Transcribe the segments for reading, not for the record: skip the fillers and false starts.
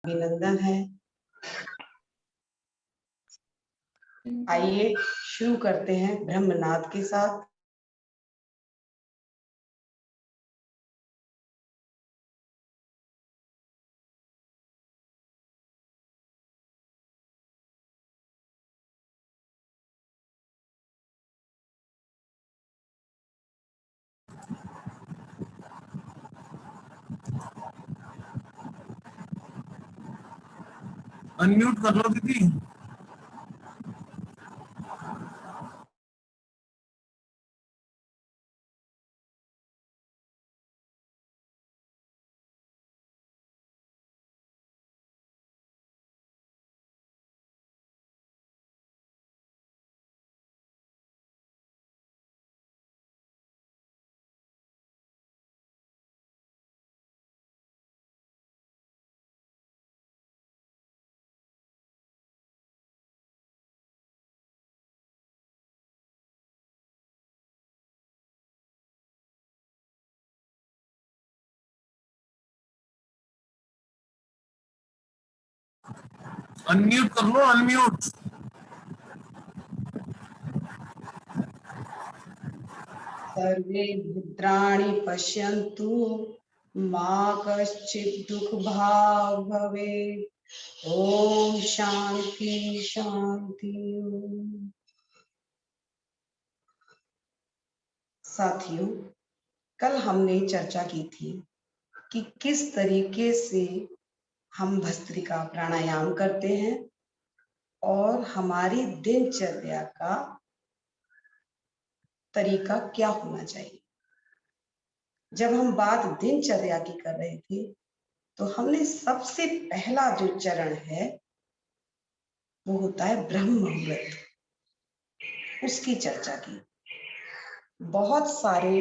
अभिनंदन है। आइए शुरू करते हैं ब्रह्मनाद के साथ। अनम्यूट कर लो दीदी। अनम्यूट कर लो, अनम्यूट। सर्वे भद्राणि पश्यन्तु मा कश्चित् दुःखभाग् भवेत्। ओम शांति शांति। साथियों, कल हमने चर्चा की थी कि किस तरीके से हम भस्त्रिका प्राणायाम करते हैं और हमारी दिनचर्या का तरीका क्या होना चाहिए। जब हम बात दिनचर्या की कर रहे थे तो हमने सबसे पहला जो चरण है वो होता है ब्रह्म मुहूर्त, उसकी चर्चा की। बहुत सारे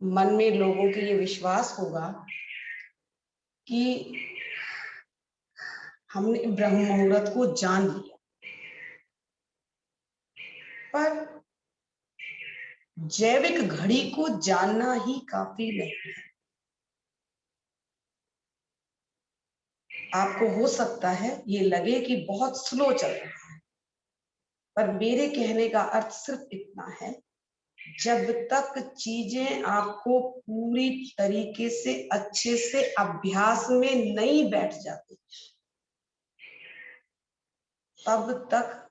मन में लोगों के ये विश्वास होगा कि हमने ब्रह्म मुहूर्त को जान लिया, पर जैविक घड़ी को जानना ही काफी नहीं है। आपको हो सकता है ये लगे कि बहुत स्लो चल रहा है, पर मेरे कहने का अर्थ सिर्फ इतना है, जब तक चीजें आपको पूरी तरीके से अच्छे से अभ्यास में नहीं बैठ जाती तब तक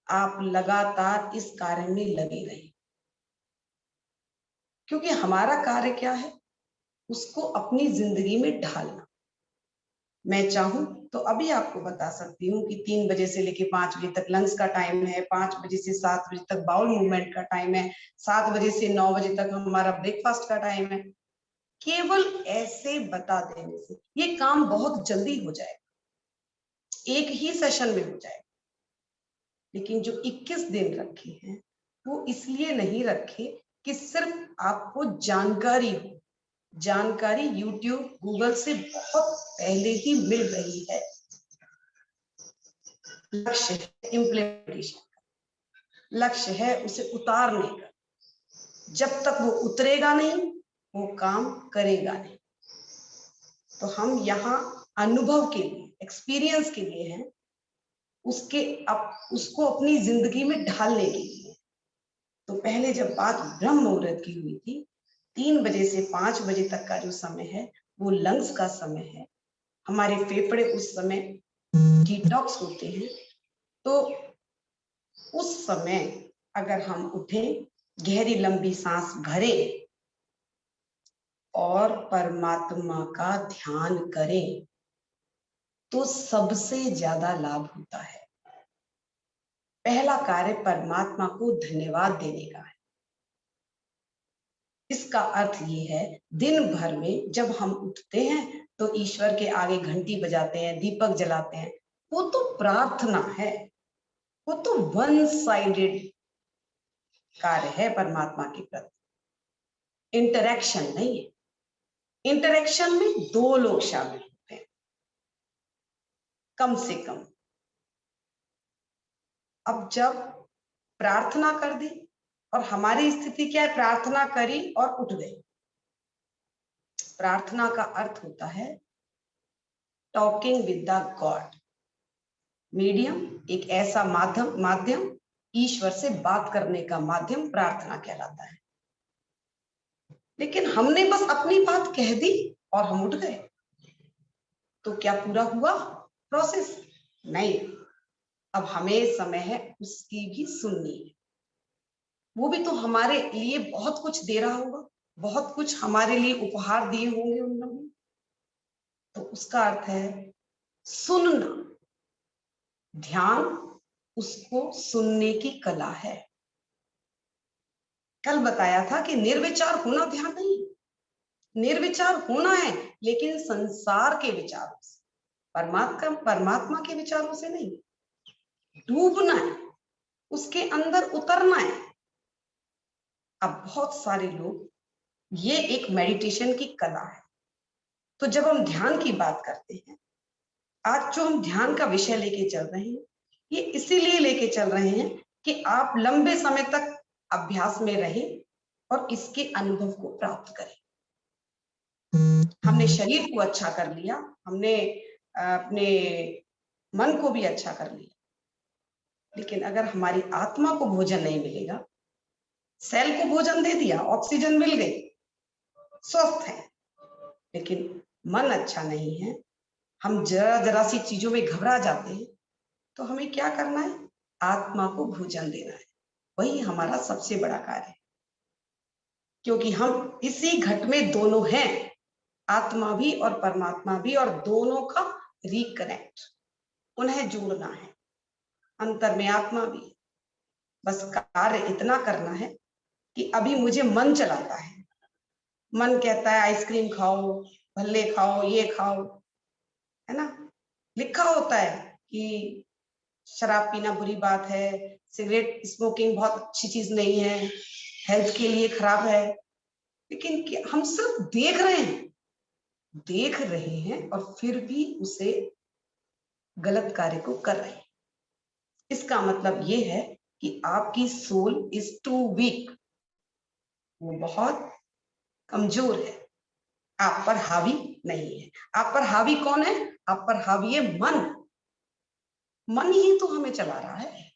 आप लगातार इस कार्य में लगे रहिए। क्योंकि हमारा कार्य क्या है, उसको अपनी जिंदगी में ढालना। मैं चाहूं तो अभी आपको बता सकती हूँ कि 3 बजे से लेके 5 बजे तक लंच का टाइम है, 5 बजे से 7 बजे तक बाउल मूवमेंट का टाइम है, 7 बजे से 9 बजे तक हमारा ब्रेकफास्ट का टाइम है। केवल ऐसे बता देने से ये काम बहुत जल्दी हो जाएगा, एक ही सेशन में हो जाएगा। लेकिन जो 21 दिन रखे हैं वो इसलिए नहीं रखे कि सिर्फ आपको जानकारी हो। जानकारी यूट्यूब, गूगल से बहुत पहले ही मिल रही है। लक्ष्य है इम्प्लीमेंटेशन का, लक्ष्य है उसे उतारने का। जब तक वो उतरेगा नहीं वो काम करेगा नहीं। तो हम यहाँ अनुभव के लिए, एक्सपीरियंस के लिए हैं, उसको अपनी जिंदगी में ढालने के लिए। तो पहले जब बात ब्रह्म मुहूर्त की हुई थी, 3 बजे से 5 बजे तक का जो समय है वो लंग्स का समय है। हमारे फेफड़े उस समय डिटॉक्स होते हैं। तो उस समय अगर हम उठें, गहरी लंबी सांस भरें और परमात्मा का ध्यान करें तो सबसे ज्यादा लाभ होता है। पहला कार्य परमात्मा को धन्यवाद देने का है। इसका अर्थ ये है, दिन भर में जब हम उठते हैं तो ईश्वर के आगे घंटी बजाते हैं, दीपक जलाते हैं, वो तो प्रार्थना है, वो तो वन साइडेड कार्य है परमात्मा के प्रति। इंटरेक्शन नहीं है। इंटरेक्शन में 2 लोग शामिल होते हैं कम से कम। अब जब प्रार्थना कर दी, और हमारी स्थिति क्या है, प्रार्थना करी और उठ गई। प्रार्थना का अर्थ होता है talking with the God. Medium एक ऐसा माध्यम ईश्वर से बात करने का माध्यम प्रार्थना कहलाता है। लेकिन हमने बस अपनी बात कह दी और हम उठ गए, तो क्या पूरा हुआ प्रोसेस? नहीं, अब हमें समय है उसकी भी सुननी है। वो भी तो हमारे लिए बहुत कुछ दे रहा होगा, बहुत कुछ हमारे लिए उपहार दिए होंगे उन लोगों ने। तो उसका अर्थ है सुनना। ध्यान उसको सुनने की कला है। कल बताया था कि निर्विचार होना ध्यान नहीं, निर्विचार होना है लेकिन संसार के विचारों से, परमात्मा के विचारों से नहीं। डूबना है, उसके अंदर उतरना है। अब बहुत सारे लोग, ये एक मेडिटेशन की कला है। तो जब हम ध्यान की बात करते हैं, आज जो हम ध्यान का विषय लेके चल रहे हैं, ये इसीलिए लेके चल रहे हैं कि आप लंबे समय तक अभ्यास में रहें और इसके अनुभव को प्राप्त करें। हमने शरीर को अच्छा कर लिया, हमने अपने मन को भी अच्छा कर लिया, लेकिन अगर हमारी आत्मा को भोजन नहीं मिलेगा, सेल को भोजन दे दिया, ऑक्सीजन मिल गई, स्वस्थ है, लेकिन मन अच्छा नहीं है, हम जरा जरा सी चीजों में घबरा जाते हैं, तो हमें क्या करना है? आत्मा को भोजन देना है। वही हमारा सबसे बड़ा कार्य है, क्योंकि हम इसी घट में दोनों हैं, आत्मा भी और परमात्मा भी, और दोनों का रिकनेक्ट, उन्हें जोड़ना है। अंतर में आत्मा भी। बस कार्य इतना करना है कि अभी मुझे मन चलाता है, मन कहता है आइसक्रीम खाओ, भल्ले खाओ, ये खाओ, है ना। लिखा होता है कि शराब पीना बुरी बात है, सिगरेट स्मोकिंग बहुत अच्छी चीज नहीं है, हेल्थ के लिए खराब है, लेकिन हम सिर्फ देख रहे हैं और फिर भी उसे गलत कार्य को कर रहे हैं। इसका मतलब ये है कि आपकी सोल इज टू वीक, वो बहुत कमजोर है, आप पर हावी नहीं है। आप पर हावी कौन है? आप पर हावी है मन। मन ही तो हमें चला रहा है,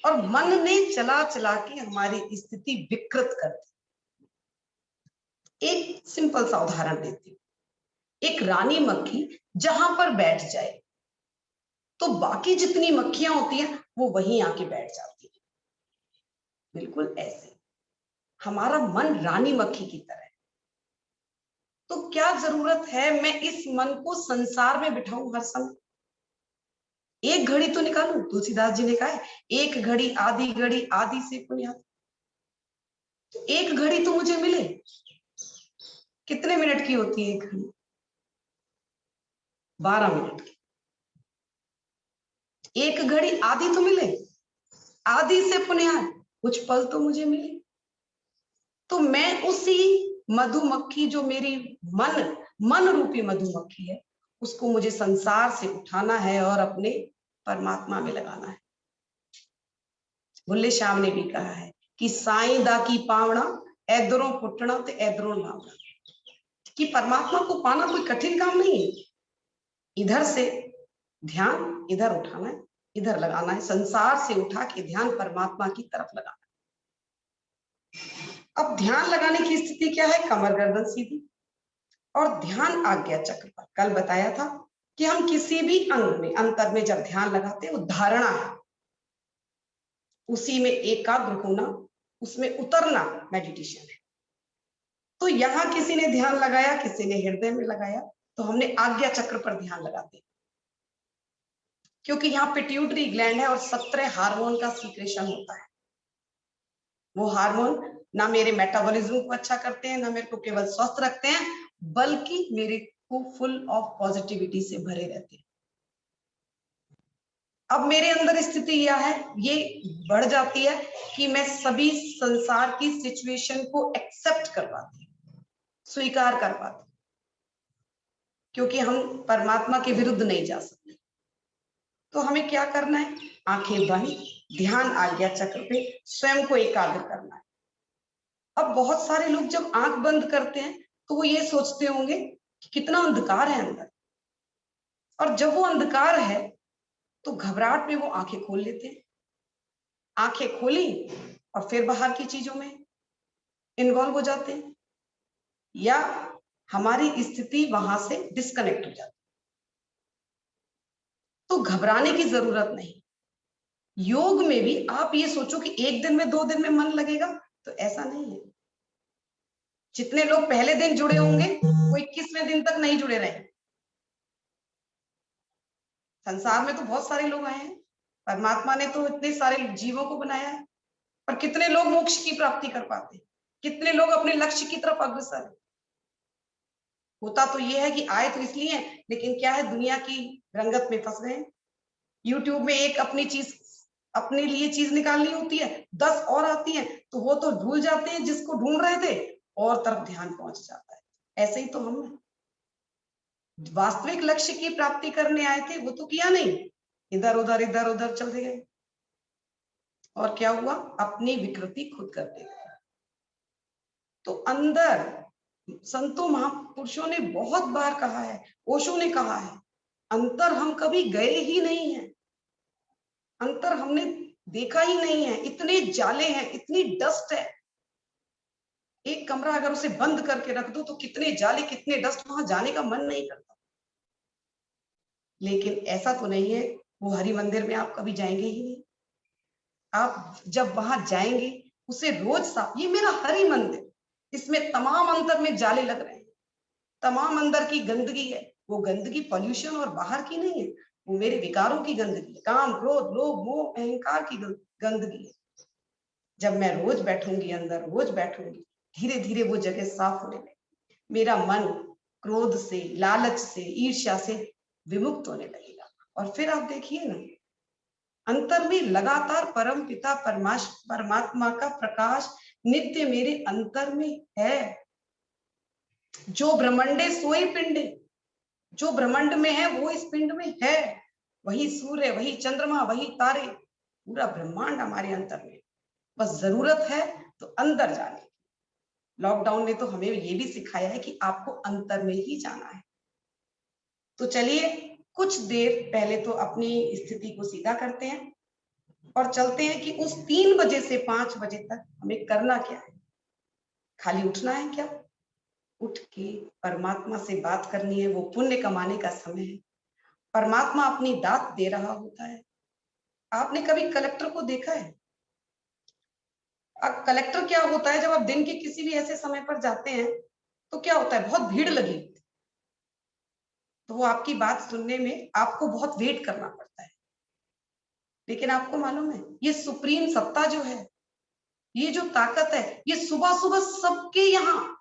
और मन ने चला चला के हमारी स्थिति विकृत कर दी। एक सिंपल सा उदाहरण देती हूँ। एक रानी मक्खी जहां पर बैठ जाए तो बाकी जितनी मक्खियां होती हैं वो वहीं आके बैठ जाती है। बिल्कुल ऐसे हमारा मन रानी मक्खी की तरह है। तो क्या जरूरत है मैं इस मन को संसार में बिठाऊं हर समय? एक घड़ी तो निकालूं। तुलसीदास जी ने कहा है, एक घड़ी आधी घड़ी आधी से पुण्याद। तो एक घड़ी तो मुझे मिले। कितने मिनट की होती है एक घड़ी? 12 मिनट की। एक घड़ी आधी तो मिले, आधी से पुण्याद कुछ पल तो मुझे मिले। तो मैं उसी मधुमक्खी, जो मेरी मन रूपी मधुमक्खी है, उसको मुझे संसार से उठाना है और अपने परमात्मा में लगाना है। बुल्ले शाम ने भी कहा है कि साईं दा की पावना ऐदरों पुटना ते ऐदरों लावना, कि परमात्मा को पाना कोई कठिन काम नहीं है। इधर से ध्यान इधर उठाना है, इधर लगाना है, संसार से उठा के ध्यान परमात्मा की तरफ लगाना है। अब ध्यान लगाने की स्थिति क्या है? कमर गर्दन सीधी और ध्यान आज्ञा चक्र पर। कल बताया था कि हम किसी भी अंग में, अंतर में जब ध्यान लगाते हैं, वो धारणा है, उसी में एकाग्र होना, उसमें उतरना मेडिटेशन है। तो यहां किसी ने ध्यान लगाया, किसी ने हृदय में लगाया, तो हमने आज्ञा चक्र पर ध्यान लगाते, क्योंकि यहाँ पिट्यूटरी ग्लैंड है और 17 हार्मोन का सीक्रेशन होता है। वो हार्मोन ना मेरे मेटाबॉलिज्म को अच्छा करते हैं, ना मेरे को केवल स्वस्थ रखते हैं, बल्कि मेरे को फुल ऑफ पॉजिटिविटी से भरे रहते हैं। अब मेरे अंदर स्थिति यह है, ये बढ़ जाती है कि मैं सभी संसार की सिचुएशन को एक्सेप्ट कर पाती हूँ, स्वीकार कर पाती हूँ, क्योंकि हम परमात्मा के विरुद्ध नहीं जा सकते। तो हमें क्या करना है? आंखें बंद, ध्यान आज्ञा चक्र पे स्वयं को एकाग्र करना है। अब बहुत सारे लोग जब आंख बंद करते हैं तो वो ये सोचते होंगे कि कितना अंधकार है अंदर, और जब वो अंधकार है तो घबराहट में वो आंखें खोल लेते हैं। आंखें खोली और फिर बाहर की चीजों में इन्वॉल्व हो जाते हैं, या हमारी स्थिति वहां से डिस्कनेक्ट हो जाती है। तो घबराने की जरूरत नहीं। योग में भी आप ये सोचो कि एक दिन में 2 दिन में मन लगेगा, तो ऐसा नहीं है। जितने लोग पहले दिन जुड़े होंगे वो 21वें दिन तक नहीं जुड़े रहे। संसार में तो बहुत सारे लोग आए हैं, परमात्मा ने तो इतने सारे जीवों को बनाया है, पर कितने लोग मोक्ष की प्राप्ति कर पाते, कितने लोग अपने लक्ष्य की तरफ अग्रसर है। होता तो ये है कि आए तो इसलिए, लेकिन क्या है, दुनिया की रंगत में फंस गए। यूट्यूब में एक अपनी चीज, अपने लिए चीज निकालनी होती है, 10 और आती है, तो वो तो भूल जाते हैं जिसको ढूंढ रहे थे, और तरफ ध्यान पहुंच जाता है। ऐसे ही तो हम वास्तविक लक्ष्य की प्राप्ति करने आए थे, वो तो किया नहीं, इधर उधर चलते गए, और क्या हुआ, अपनी विकृति खुद करते गए। तो अंदर संतों महापुरुषों ने बहुत बार कहा है, ओशो ने कहा है, अंतर हम कभी गए ही नहीं है, अंतर हमने देखा ही नहीं है। इतने जाले हैं, इतनी डस्ट है। एक कमरा अगर उसे बंद करके रख दो तो कितने जाले, कितने डस्ट, वहां जाने का मन नहीं करता। लेकिन ऐसा तो नहीं है, वो हरि मंदिर में आप कभी जाएंगे ही नहीं। आप जब वहां जाएंगे उसे रोज साफ, ये मेरा हरि मंदिर, इसमें तमाम अंतर में जाले लग रहे हैं, तमाम अंदर की गंदगी है। वो गंदगी पॉल्यूशन और बाहर की नहीं है, वो मेरे विकारों की गंदगी है, काम क्रोध लोभ मोह अहंकार की गंदगी है। जब मैं रोज बैठूंगी अंदर, रोज बैठूंगी, धीरे धीरे वो जगह साफ होने लगी, मेरा मन क्रोध से, लालच से, ईर्ष्या से विमुक्त होने लगेगा। और फिर आप देखिए ना, अंतर में लगातार परम पिता परमात्मा का प्रकाश नित्य मेरे अंतर में है। जो ब्रह्मंडे सोई पिंडे, जो ब्रह्मांड में है वो इस पिंड में है। वही सूर्य, वही चंद्रमा, वही तारे, पूरा ब्रह्मांड हमारे अंतर में। बस जरूरत है तो अंदर जाने की। लॉकडाउन ने तो हमें ये भी सिखाया है कि आपको अंतर में ही जाना है। तो चलिए कुछ देर पहले तो अपनी स्थिति को सीधा करते हैं और चलते हैं कि उस 3 बजे से 5 बजे तक हमें करना क्या है। खाली उठना है क्या? उठ के परमात्मा से बात करनी है, वो पुण्य कमाने का समय है। परमात्मा अपनी दात दे रहा होता है। आपने कभी कलेक्टर को देखा है? अब कलेक्टर क्या होता है, जब आप दिन के किसी भी ऐसे समय पर जाते हैं तो क्या होता है, बहुत भीड़ लगी, तो वो आपकी बात सुनने में आपको बहुत वेट करना पड़ता है। लेकिन आपको मालूम है, ये सुप्रीम सत्ता जो है, ये जो ताकत है, ये सुबह सुबह सबके यहाँ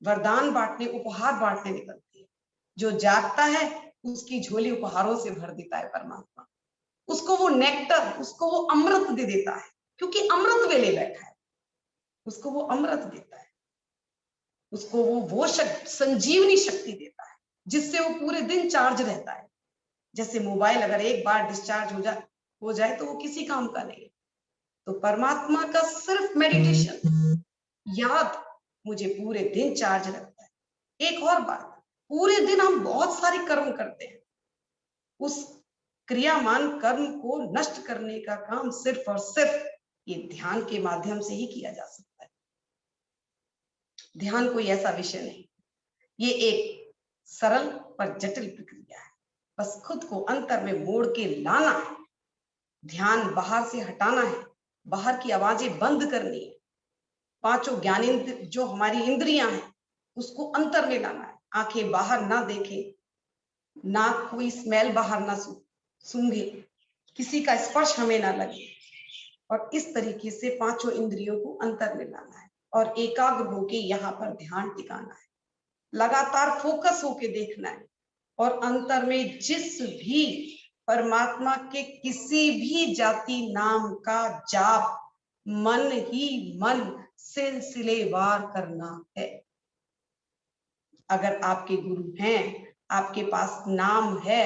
वरदान बांटने, उपहार बांटने निकलती है। जो जागता है उसकी झोली उपहारों से भर देता है परमात्मा। उसको वो नेक्टर, उसको वो अमृत दे देता है, क्योंकि अमृत वेले बैठा है, उसको वो अमृत देता है। उसको वो संजीवनी शक्ति देता है, जिससे वो पूरे दिन चार्ज रहता है। जैसे मोबाइल अगर एक बार डिस्चार्ज हो जाए तो वो किसी काम का नहीं। तो परमात्मा का सिर्फ मेडिटेशन, याद, मुझे पूरे दिन चार्ज रखता है। एक और बात, पूरे दिन हम बहुत सारी कर्म करते हैं, उस क्रियामान कर्म को नष्ट करने का काम सिर्फ और सिर्फ ये ध्यान के माध्यम से ही किया जा सकता है। ध्यान कोई ऐसा विषय नहीं, ये एक सरल पर जटिल प्रक्रिया है। बस खुद को अंतर में मोड़ के लाना है, ध्यान बाहर से हटाना है, बाहर की आवाजें बंद करनी है, पांचों ज्ञानेंद्र जो हमारी इंद्रियां हैं उसको अंतर में लाना है। आंखें बाहर ना देखें, नाक कोई स्मेल बाहर ना सूंघे, किसी का स्पर्श हमें ना लगे, और इस तरीके से पांचों इंद्रियों को अंतर में लाना है और एकाग्र होके यहाँ पर ध्यान टिकाना है। लगातार फोकस होके देखना है, और अंतर में जिस भी परमात्मा के किसी भी जाति नाम का जाप मन ही मन सिलसिलेवार करना है। अगर आपके गुरु हैं, आपके पास नाम है,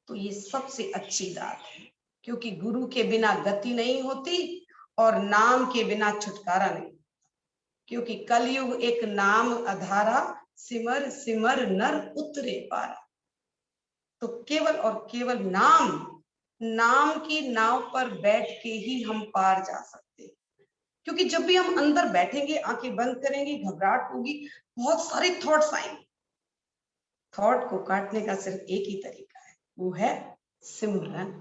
तो ये सबसे अच्छी बात है, क्योंकि गुरु के बिना गति नहीं होती और नाम के बिना छुटकारा नहीं, क्योंकि कलयुग एक नाम अधारा, सिमर सिमर नर उतरे पारा। तो केवल और केवल नाम की नाव पर बैठ के ही हम पार जा सकते हैं। क्योंकि जब भी हम अंदर बैठेंगे, आंखें बंद करेंगे, घबराहट होगी, बहुत सारे थॉट्स आएंगे। थॉट को काटने का सिर्फ एक ही तरीका है, वो है सिमरन।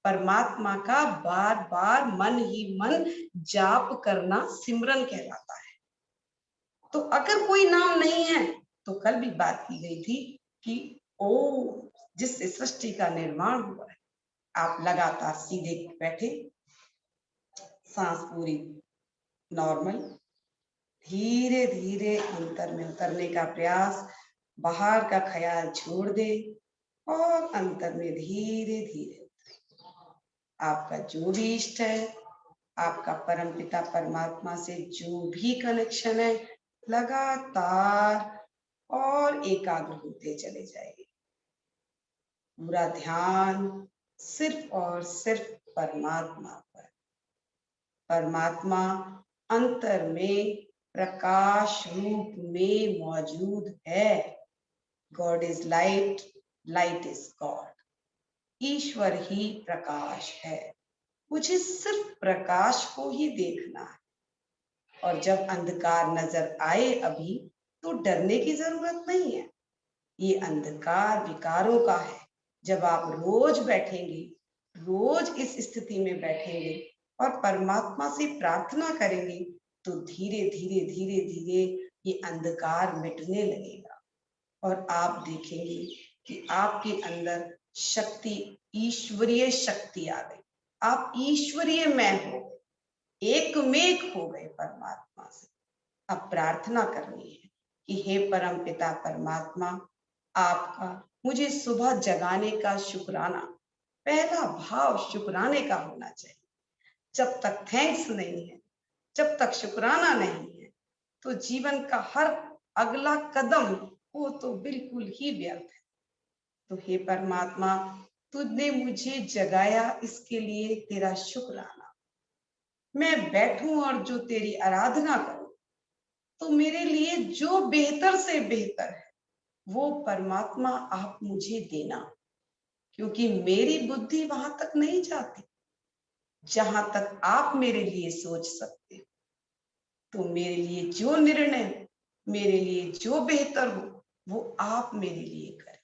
परमात्मा का बार बार मन ही मन जाप करना सिमरन कहलाता है। तो अगर कोई नाम नहीं है, तो कल भी बात की गई थी कि ओम, जिससे सृष्टि का निर्माण हुआ है। आप लगातार सीधे बैठे, सांस पूरी नॉर्मल, धीरे धीरे अंतर में उतरने का प्रयास, बाहर का ख्याल छोड़ दे और अंतर में धीरे धीरे आपका जो भी इष्ट है, आपका परम पिता परमात्मा से जो भी कनेक्शन है, लगातार और एकाग्र होते चले जाएंगे। पूरा ध्यान सिर्फ और सिर्फ परमात्मा पर। परमात्मा अंतर में प्रकाश रूप में मौजूद है। God is light, light is God. ईश्वर ही प्रकाश है। मुझे सिर्फ प्रकाश को ही देखना है। और जब अंधकार नजर आए अभी, तो डरने की जरूरत नहीं है। ये अंधकार विकारों का है। जब आप रोज बैठेंगे, रोज इस स्थिति में बैठेंगे और परमात्मा से प्रार्थना करेंगे, तो धीरे धीरे धीरे धीरे ये अंधकार मिटने लगेगा और आप देखेंगे कि आपके अंदर शक्ति, ईश्वरीय शक्ति आ गई। आप ईश्वरीय मैं हो गए, एक मेक हो गए परमात्मा से। अब प्रार्थना करनी है कि हे परम पिता परमात्मा, आपका मुझे सुबह जगाने का शुक्राना, पहला भाव शुक्राने का होना चाहिए। जब तक थैंक्स नहीं है, जब तक शुक्राना नहीं है, तो जीवन का हर अगला कदम वो तो बिल्कुल ही व्यर्थ है। तो हे परमात्मा, तुझने मुझे जगाया, इसके लिए तेरा शुक्राना। मैं बैठूं और जो तेरी आराधना करूं, तो मेरे लिए जो बेहतर से बेहतर है, वो परमात्मा आप मुझे देना। क्योंकि मेरी बुद्धि वहां तक नहीं जाती जहां तक आप मेरे लिए सोच सकते हो। तो मेरे लिए जो निर्णय हो, मेरे लिए जो बेहतर हो, वो आप मेरे लिए करें।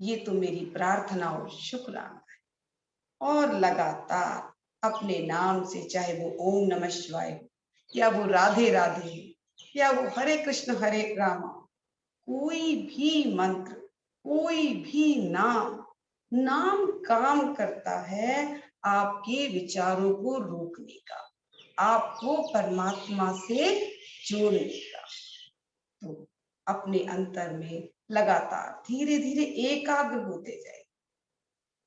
ये तो मेरी प्रार्थना और शुक्राना है। और लगातार अपने नाम से, चाहे वो ओम नमः शिवाय हो, या वो राधे राधे हो, या वो हरे कृष्ण हरे राम, कोई भी मंत्र, कोई भी नाम काम करता है आपके विचारों को रोकने का, आपको परमात्मा से जोड़ने का। तो अपने अंतर में लगातार धीरे धीरे एकाग्र होते जाएंगे।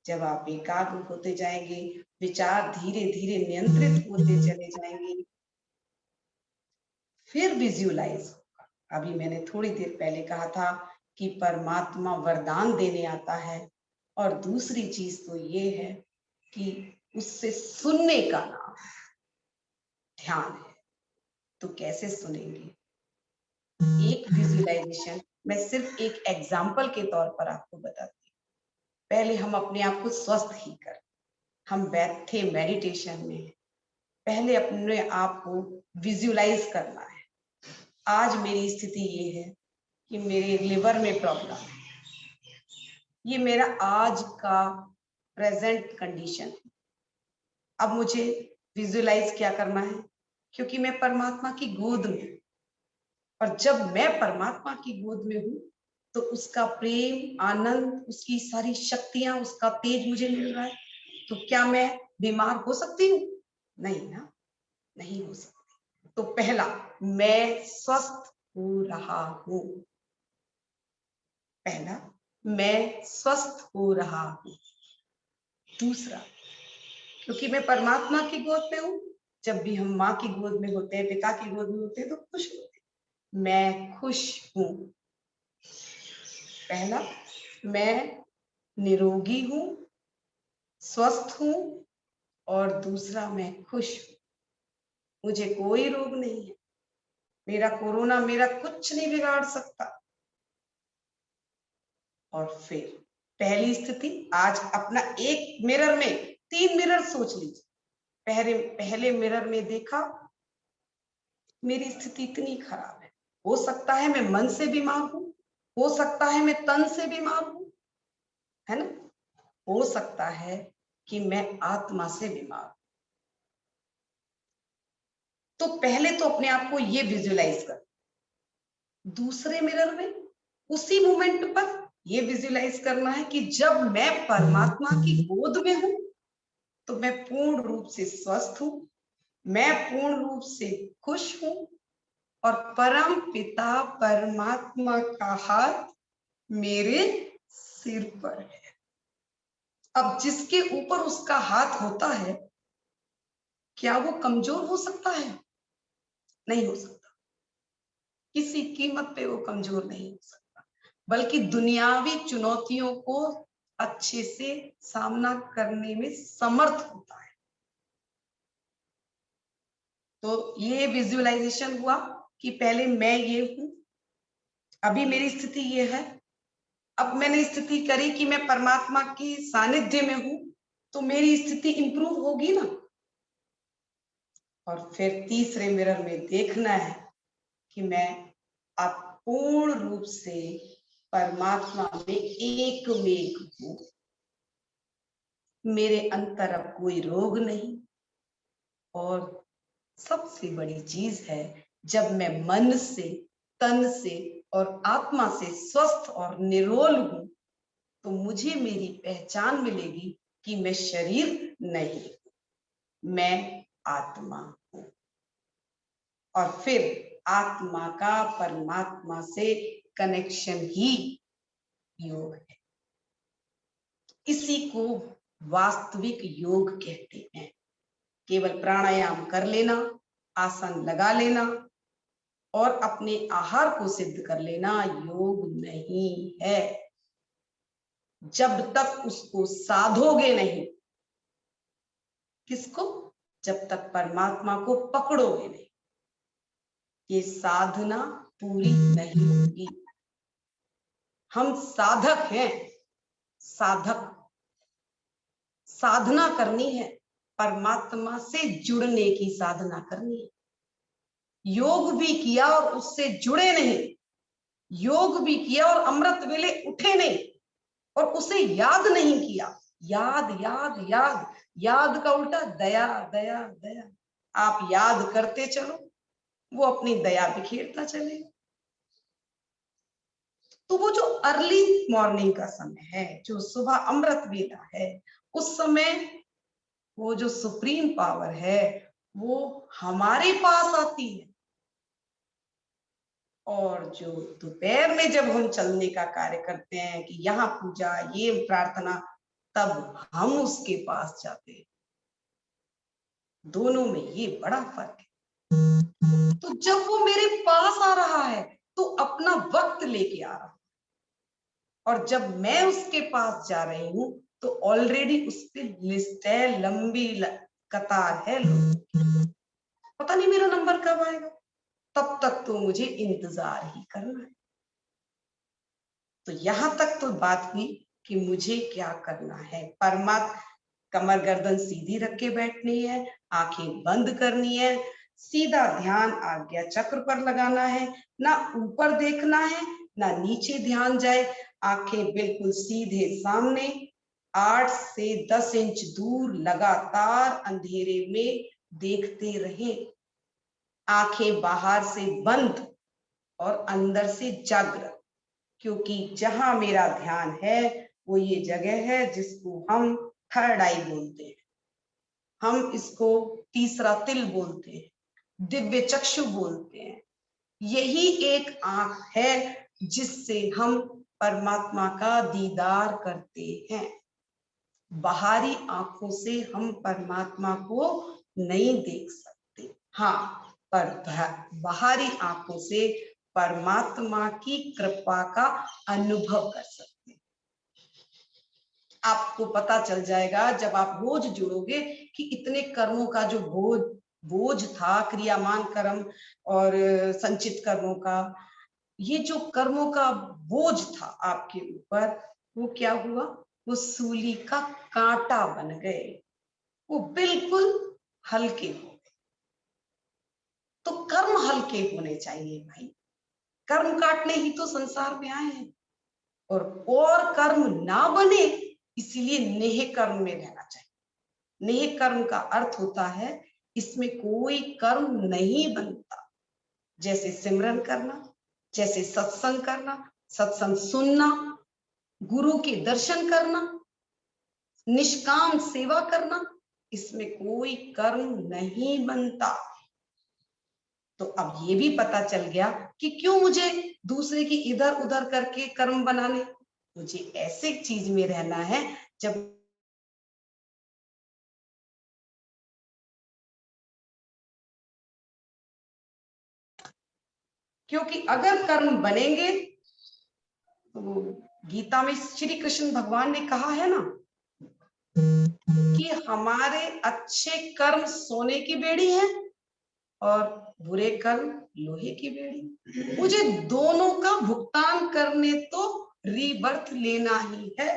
जब आप एकाग्र होते जाएंगे, विचार धीरे धीरे नियंत्रित होते चले जाएंगे, फिर विजुअलाइज होगा। अभी मैंने थोड़ी देर पहले कहा था कि परमात्मा वरदान देने आता है, और दूसरी चीज तो ये है कि उससे सुनने का नाम ध्यान है। तो कैसे सुनेंगे? एक विजुअलाइजेशन, मैं सिर्फ एक एग्जाम्पल के तौर पर आपको बताती हूँ। पहले हम अपने आप को स्वस्थ ही कर, हम बैठे मेडिटेशन में, पहले अपने आप को विजुअलाइज करना है। आज मेरी स्थिति ये है कि मेरे लिवर में प्रॉब्लम है, ये मेरा आज का प्रेजेंट कंडीशन। अब मुझे विजुअलाइज क्या करना है? क्योंकि मैं परमात्मा की गोद में हूं, और जब मैं परमात्मा की गोद में हूं, तो उसका प्रेम, आनंद, उसकी सारी शक्तियां, उसका तेज मुझे मिल रहा है। तो क्या मैं बीमार हो सकती हूँ? नहीं ना, नहीं हो सकती। तो पहला, मैं स्वस्थ हो रहा हूं। पहला, मैं स्वस्थ हो रहा हूं। दूसरा, क्योंकि मैं परमात्मा की गोद में हूं, जब भी हम माँ की गोद में होते हैं, पिता की गोद में होते हैं, तो खुश होते हैं। मैं खुश हूं। पहला, मैं निरोगी हूं, स्वस्थ हूं, और दूसरा, मैं खुश हूं। मुझे कोई रोग नहीं है, मेरा कोरोना मेरा कुछ नहीं बिगाड़ सकता। और फिर पहली स्थिति, आज अपना एक मिरर में 3 मिरर सोच लीजिए। पहले मिरर में देखा मेरी स्थिति इतनी खराब है, हो सकता है मैं मन से बीमार हूं, हो सकता है मैं तन से बीमार हूं, है ना, हो सकता है कि मैं आत्मा से बीमार हूं। तो पहले तो अपने आप को ये विजुअलाइज कर। दूसरे मिरर में उसी मोमेंट पर ये विजुअलाइज करना है कि जब मैं परमात्मा की गोद में हूं तो मैं पूर्ण रूप से स्वस्थ हूं, मैं पूर्ण रूप से खुश हूं और परम पिता परमात्मा का हाथ मेरे सिर पर है। अब जिसके ऊपर उसका हाथ होता है, क्या वो कमजोर हो सकता है? नहीं हो सकता। किसी कीमत पे वो कमजोर नहीं हो सकता, बल्कि दुनियावी चुनौतियों को अच्छे से सामना करने में समर्थ होता है। तो ये विजुअलाइजेशन हुआ कि पहले मैं ये हूं, अभी मेरी स्थिति ये है। अब मैंने स्थिति करी कि मैं परमात्मा की सानिध्य में हूं, तो मेरी स्थिति इंप्रूव होगी ना। और फिर तीसरे मिरर में देखना है कि मैं अब पूर्ण रूप से परमात्मा में एक हूं, मेरे अंतर अब कोई रोग नहीं। और सबसे बड़ी चीज है, जब मैं मन से, तन से और आत्मा से स्वस्थ और निरोल हूं तो मुझे मेरी पहचान मिलेगी कि मैं शरीर नहीं, मैं आत्मा हूं। और फिर आत्मा का परमात्मा से कनेक्शन ही योग है। इसी को वास्तविक योग कहते हैं। केवल प्राणायाम कर लेना, आसन लगा लेना और अपने आहार को सिद्ध कर लेना योग नहीं है। जब तक उसको साधोगे नहीं, किसको? जब तक परमात्मा को पकड़ोगे नहीं, ये साधना पूरी नहीं होगी। हम साधक हैं, साधक। साधना करनी है, परमात्मा से जुड़ने की साधना करनी है। योग भी किया और उससे जुड़े नहीं, योग भी किया और अमृत वेले उठे नहीं और उसे याद नहीं किया। याद याद याद, याद का उल्टा दया दया दया। आप याद करते चलो, वो अपनी दया बिखेरता चलेगा। तो वो जो अर्ली मॉर्निंग का समय है, जो सुबह अमृत वेला है, उस समय वो जो सुप्रीम पावर है वो हमारे पास आती है। और जो दोपहर में जब हम चलने का कार्य करते हैं कि यहाँ पूजा, ये प्रार्थना, तब हम उसके पास जाते हैं। दोनों में ये बड़ा फर्क है। तो जब वो मेरे पास आ रहा है तो अपना वक्त लेके आ रहा है, और जब मैं उसके पास जा रही हूं तो ऑलरेडी उस पर लिस्ट है, लंबी कतार है लोग। पता नहीं मेरा नंबर कब आएगा, तब तक तो मुझे इंतजार ही करना है। तो यहां तक तो बात हुई कि मुझे क्या करना है। कमर गर्दन सीधी रख के बैठनी है, आंखें बंद करनी है, सीधा ध्यान आज्ञा चक्र पर लगाना है, ना ऊपर देखना है ना नीचे ध्यान जाए। आंखें बिल्कुल सीधे सामने, 8 से 10 इंच दूर लगातार अंधेरे में देखते रहें। आंखें बाहर से बंद और अंदर से जागृत, क्योंकि जहां मेरा ध्यान है वो ये जगह है जिसको हम थर्ड आई बोलते हैं, हम इसको तीसरा तिल बोलते हैं, दिव्य चक्षु बोलते हैं। यही एक आंख है जिससे हम परमात्मा का दीदार करते हैं। बाहरी आंखों से हम परमात्मा को नहीं देख सकते, हाँ, पर बाहरी आंखों से परमात्मा की कृपा का अनुभव कर सकते हैं। आपको पता चल जाएगा जब आप रोज जुड़ोगे कि इतने कर्मों का जो बोझ था, क्रियामान कर्म और संचित कर्मों का, ये जो कर्मों का बोझ था आपके ऊपर, वो क्या हुआ, वो सूली का कांटा बन गए, वो बिल्कुल हल्के हो गए। तो कर्म हल्के होने चाहिए भाई, कर्म काटने ही तो संसार में आए हैं, और कर्म ना बने इसीलिए नेह कर्म में रहना चाहिए। नेह कर्म का अर्थ होता है इसमें कोई कर्म नहीं बनता, जैसे सिमरन करना, जैसे सत्संग करना, सत्संग सुनना, गुरु के दर्शन करना, निष्काम सेवा करना, इसमें कोई कर्म नहीं बनता। तो अब ये भी पता चल गया कि क्यों मुझे दूसरे की इधर उधर करके कर्म बनाने, मुझे ऐसे चीज में रहना है जब क्योंकि अगर कर्म बनेंगे तो गीता में श्री कृष्ण भगवान ने कहा है ना कि हमारे अच्छे कर्म सोने की बेड़ी है और बुरे कर्म लोहे की बेड़ी, मुझे दोनों का भुगतान करने तो रीबर्थ लेना ही है।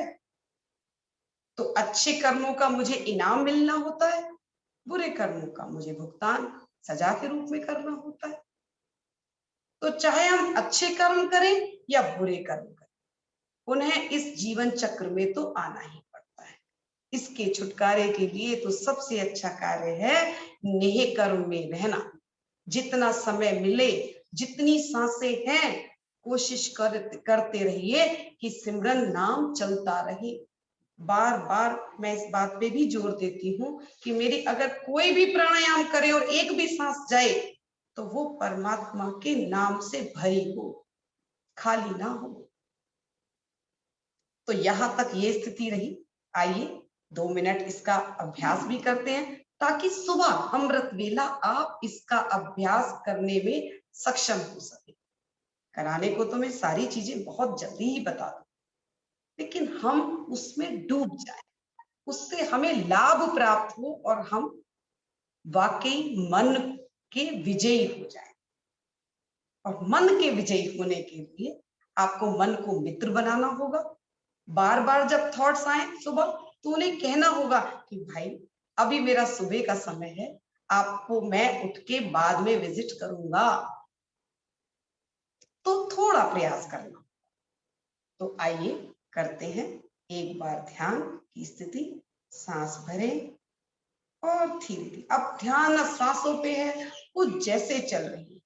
तो अच्छे कर्मों का मुझे इनाम मिलना होता है, बुरे कर्मों का मुझे भुगतान सजा के रूप में करना होता है। तो चाहे हम अच्छे कर्म करें या बुरे कर्म करें, उन्हें इस जीवन चक्र में तो आना ही पड़ता है। इसके छुटकारे के लिए तो सबसे अच्छा कार्य है नेह कर्म में रहना। जितना समय मिले, जितनी सांसें हैं, कोशिश करते रहिए कि सिमरन नाम चलता रहे। बार बार मैं इस बात पे भी जोर देती हूँ कि मेरी अगर कोई भी प्राणायाम करे और एक भी सांस जाए तो वो परमात्मा के नाम से भरी हो, खाली ना हो। तो यहां तक ये स्थिति रही। आइए 2 मिनट इसका अभ्यास भी करते हैं ताकि सुबह अमृत वेला आप इसका अभ्यास करने में सक्षम हो सके। कराने को तो मैं सारी चीजें बहुत जल्दी ही बता दूं, लेकिन हम उसमें डूब जाए, उससे हमें लाभ प्राप्त हो और हम वाकई मन के विजयी हो जाए। और मन के विजयी होने के लिए आपको मन को मित्र बनाना होगा। बार बार जब थॉट्स आए सुबह तो उन्हें कहना होगा कि भाई अभी मेरा सुबह का समय है, आपको मैं उठ के बाद में विजिट करूंगा। तो थोड़ा प्रयास करना। तो आइए करते हैं एक बार ध्यान की स्थिति। सांस भरें और धीरे धीरे, अब ध्यान सांसों पे है, वो जैसे चल रही है।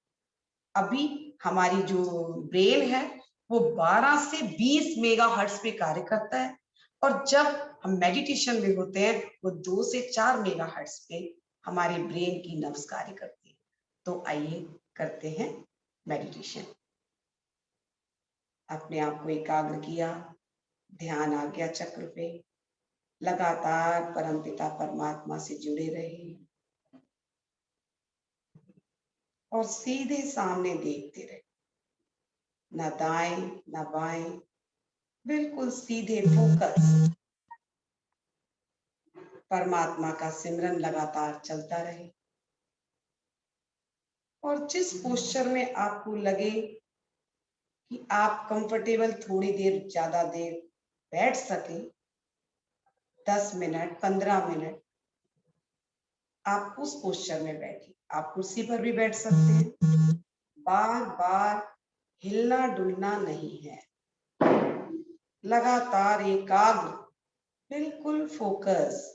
अभी हमारी जो ब्रेन है वो 12 से 20 मेगाहर्ट्ज पे कार्य करता है, और जब हम मेडिटेशन में होते हैं वो 2 से 4 मेगाहर्ट्ज पे हमारे ब्रेन की नर्व्स कार्य करती है। तो आइए करते हैं मेडिटेशन। अपने आप को एकाग्र किया, ध्यान आज्ञा चक्र पे, लगातार परमपिता परमात्मा से जुड़े रहे और सीधे सामने देखते रहे, ना दाएं ना बाएं, बिल्कुल सीधे फोकस। परमात्मा का सिमरन लगातार चलता रहे और जिस पोस्चर में आपको लगे कि आप कंफर्टेबल थोड़ी देर ज्यादा देर बैठ सके, 10 मिनट 15 मिनट आप उस पोस्चर में बैठिए। आप कुर्सी पर भी बैठ सकते हैं। बार बार हिलना डुलना नहीं है, लगातार एकाग्र, बिल्कुल फोकस।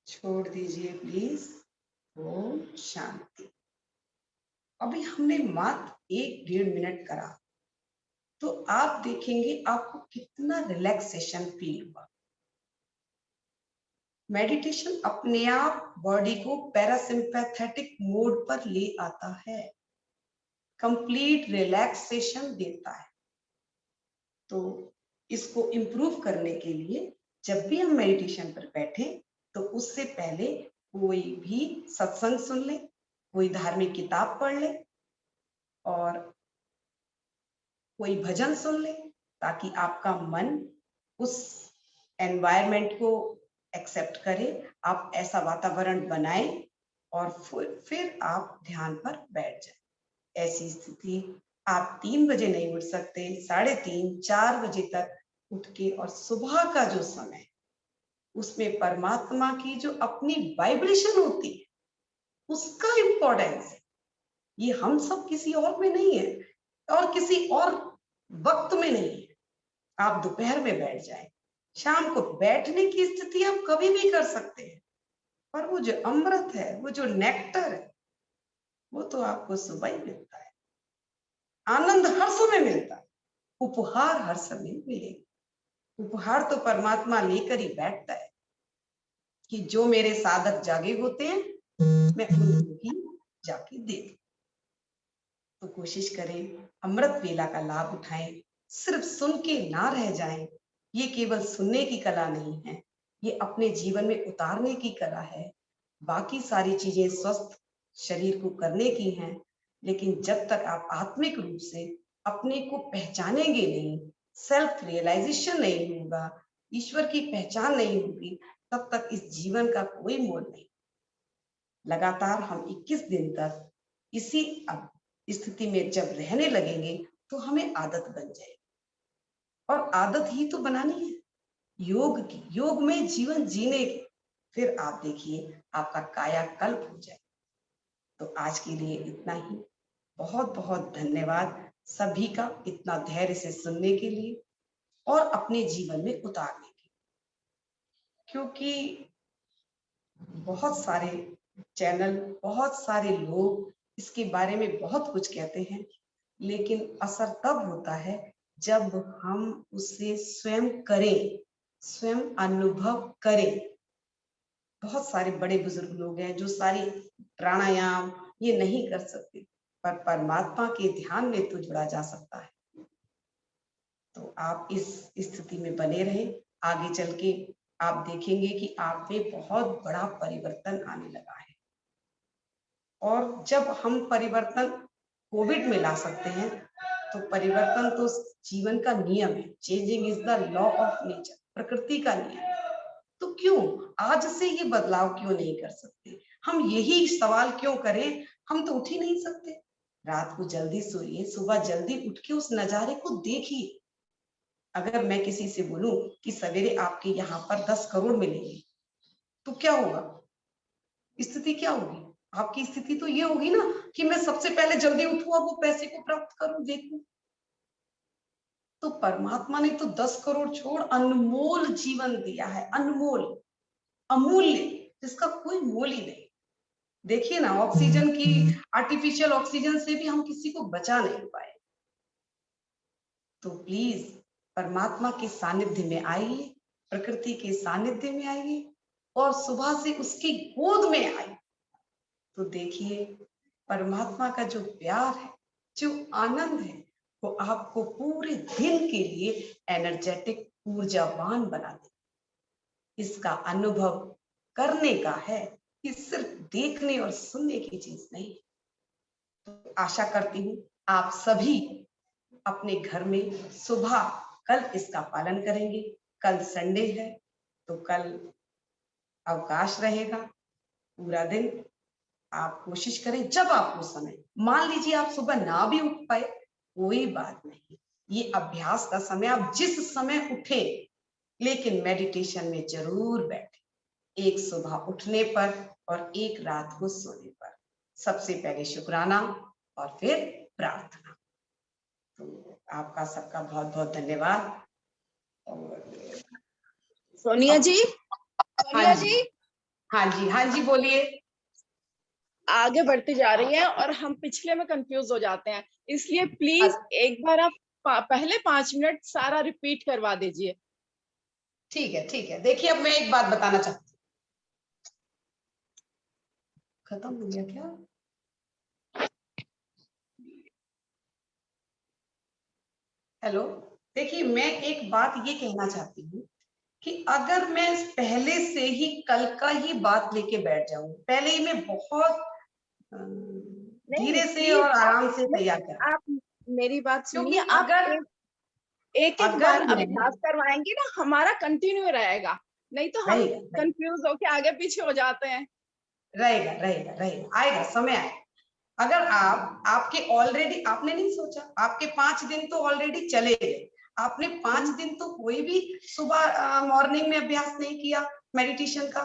छोड़ दीजिए प्लीज। ओम शांति। अभी हमने मात्र 1-1.5 मिनट करा, तो आप देखेंगे आपको कितना रिलैक्सेशन फील हुआ। मेडिटेशन अपने आप बॉडी को पैरासिम्पैथेटिक मोड पर ले आता है, कंप्लीट रिलैक्सेशन देता है। तो इसको इम्प्रूव करने के लिए जब भी हम मेडिटेशन पर बैठे तो उससे पहले कोई भी सत्संग सुन ले, कोई धार्मिक किताब पढ़ ले और कोई भजन सुन ले, ताकि आपका मन उस एनवायरनमेंट को एक्सेप्ट करे, आप ऐसा वातावरण बनाएं और फिर आप ध्यान पर बैठ जाएं। ऐसी स्थिति आप 3 बजे नहीं उठ सकते, 3:30 4 बजे तक उठ के और सुबह का जो समय उसमें परमात्मा की जो अपनी वाइब्रेशन होती है उसका इंपॉर्टेंस है। ये हम सब किसी और में नहीं है और किसी और वक्त में नहीं है। आप दोपहर में बैठ जाएं, शाम को बैठने की स्थिति आप कभी भी कर सकते हैं, पर वो जो अमृत है, वो जो नेक्टर है, वो तो आपको सुबह ही मिलता है। आनंद हर समय मिलता है, उपहार हर समय मिलेगा। उपहार तो परमात्मा लेकर ही बैठता है कि जो मेरे साधक जागे होते हैं मैं उनको ही जाके दे दूं। तो कोशिश करें, अमृत वेला का लाभ उठाएं, सिर्फ सुन के ना रह जाएं। ये केवल सुनने की कला नहीं है, ये अपने जीवन में उतारने की कला है। बाकी सारी चीजें स्वस्थ शरीर को करने की हैं, लेकिन जब तक आप आत्मिक रूप से अपने को पहचानेंगे नहीं, सेल्फ रियलाइजेशन नहीं होगा, ईश्वर की पहचान नहीं होगी, तब तक इस जीवन का कोई मोल नहीं। लगातार हम 21 दिन तक इसी स्थिति में जब रहने लगेंगे तो हमें आदत बन जाएगी, और आदत ही तो बनानी है योग की, योग में जीवन जीने की। फिर आप देखिए आपका कायाकल्प हो जाए। तो आज के लिए इतना ही। बहुत बहुत धन्यवाद सभी का इतना धैर्य से सुनने के लिए और अपने जीवन में उतारने के लिए, क्योंकि बहुत सारे चैनल, बहुत सारे लोग इसके बारे में बहुत कुछ कहते हैं, लेकिन असर तब होता है जब हम उसे स्वयं करें, स्वयं अनुभव करें। बहुत सारे बड़े बुजुर्ग लोग हैं जो सारी प्राणायाम ये नहीं कर सकते, पर परमात्मा के ध्यान में तो जुड़ा जा सकता है। तो आप इस स्थिति में बने रहें, आगे चल के आप देखेंगे कि आप में बहुत बड़ा परिवर्तन आने लगा है। और जब हम परिवर्तन कोविड में ला सकते हैं, तो परिवर्तन तो जीवन का नियम है। Changing is the law of nature, प्रकृति का नियम है। तो क्यों आज से ये बदलाव क्यों नहीं कर सकते? हम यही सवाल क्यों करें? हम तो उठ ही नहीं सकते। रात को जल्दी सोइए, सुबह जल्दी उठ के उस नजारे को देखिए। अगर मैं किसी से बोलूं कि सवेरे आपके यहाँ पर 10 करोड़ मिलेंगे, तो क्या होगा? स्थिति क्या होगी? आपकी स्थिति तो ये होगी ना कि मैं सबसे पहले जल्दी उठूं और वो पैसे को प्राप्त करूं, देखूं। तो परमात्मा ने तो 10 करोड़ छोड़ अनमोल जीवन दिया है, अनमोल, अमूल्य, जिसका कोई मोल ही नहीं। देखिए ना, ऑक्सीजन की, आर्टिफिशियल ऑक्सीजन से भी हम किसी को बचा नहीं पाए। तो प्लीज परमात्मा के सानिध्य में आइए, प्रकृति के सानिध्य में आइए और सुबह से उसकी गोद में आइए। तो देखिए परमात्मा का जो प्यार है, जो आनंद है, वो आपको पूरे दिन के लिए एनर्जेटिक, ऊर्जावान बना दे। इसका अनुभव करने का है, कि सिर्फ देखने और सुनने की चीज नहीं। तो आशा करती हूँ आप सभी अपने घर में सुबह कल इसका पालन करेंगे। कल संडे है, तो कल अवकाश रहेगा पूरा दिन। आप कोशिश करें जब आपको समय, मान लीजिए आप सुबह ना भी उठ पाए, कोई बात नहीं, ये अभ्यास का समय, आप जिस समय उठे, लेकिन मेडिटेशन में जरूर बैठे। एक सुबह उठने पर और एक रात को सोने पर। सबसे पहले शुक्राना और फिर प्रार्थना। तो आपका सबका बहुत बहुत धन्यवाद। और सोनिया जी, हाँ जी, हाँ जी, हाँ जी, बोलिए। आगे बढ़ती जा रही है और हम पिछले में कंफ्यूज हो जाते हैं। इसलिए प्लीज एक बार आप पहले 5 मिनट सारा रिपीट करवा दीजिए। ठीक है, ठीक है। देखिए, अब मैं एक बात बताना चाहती हूँ। खत्म हो गया क्या? हेलो, देखिए, मैं एक बात ये कहना चाहती हूँ कि अगर मैं पहले से ही कल का ही बात लेके बैठ जाऊं, पहले ही मैं बहुत धीरे से और आराम से तैयार करूं, आप मेरी बात क्योंकि सुनिए। आप एक बार अगर मैं अभ्यास करवाएंगे ना, हमारा कंटिन्यू रहेगा, नहीं तो हम रहेगा कंफ्यूज होके आगे पीछे हो जाते हैं। रहेगा रहेगा रहेगा आएगा, समय आएगा। अगर आपके ऑलरेडी आपने नहीं सोचा, आपके 5 दिन तो ऑलरेडी चले गए। आपने 5 दिन तो कोई भी सुबह मॉर्निंग में अभ्यास नहीं किया मेडिटेशन का।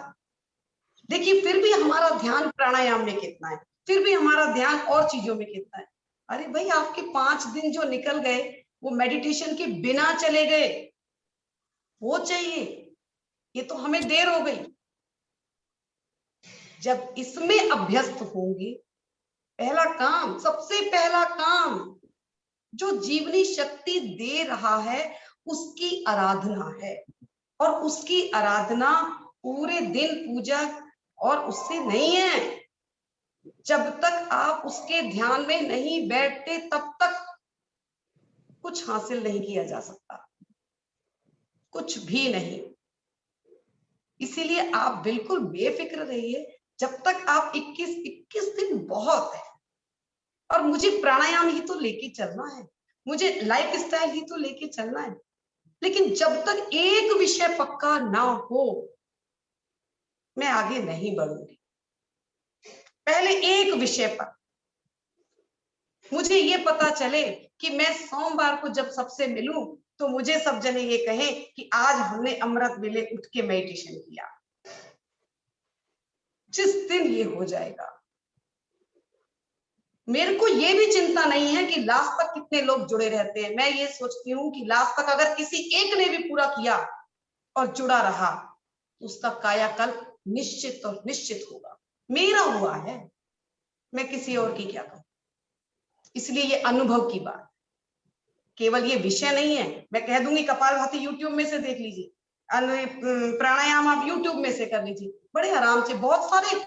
देखिए, फिर भी हमारा ध्यान प्राणायाम में कितना है, फिर भी हमारा ध्यान और चीजों में कितना है। अरे भाई, आपके 5 दिन जो निकल गए वो मेडिटेशन के बिना चले गए। वो चाहिए, ये तो हमें देर हो गई। जब इसमें अभ्यस्त होंगे, पहला काम, सबसे पहला काम जो जीवनी शक्ति दे रहा है उसकी आराधना है। और उसकी आराधना पूरे दिन पूजा और उससे नहीं है। जब तक आप उसके ध्यान में नहीं बैठते तब तक कुछ हासिल नहीं किया जा सकता, कुछ भी नहीं। इसीलिए आप बिल्कुल बेफिक्र रहिए। जब तक आप 21 दिन बहुत है। और मुझे प्राणायाम ही तो लेके चलना है, मुझे लाइफ स्टाइल ही तो लेके चलना है। लेकिन जब तक एक विषय पक्का ना हो, मैं आगे नहीं बढ़ूंगी। पहले एक विषय पर मुझे ये पता चले कि मैं सोमवार को जब सबसे मिलूं तो मुझे सब जने ये कहें कि आज हमने अमृत वेले उठ के मेडिटेशन किया। जिस दिन ये हो जाएगा, मेरे को ये भी चिंता नहीं है कि लास्ट तक कितने लोग जुड़े रहते हैं। मैं ये सोचती हूँ कि लास्ट तक अगर किसी एक ने भी पूरा किया और जुड़ा रहा, उसका कायाकल्प निश्चित और निश्चित होगा। मेरा हुआ है, मैं किसी और की क्या कहूं। इसलिए ये अनुभव की बात, केवल ये विषय नहीं है। मैं कह दूंगी कपालभाति यूट्यूब में से देख लीजिए, प्राणायाम आप यूट्यूब में से कर लीजिए, बड़े आराम से। बहुत सारे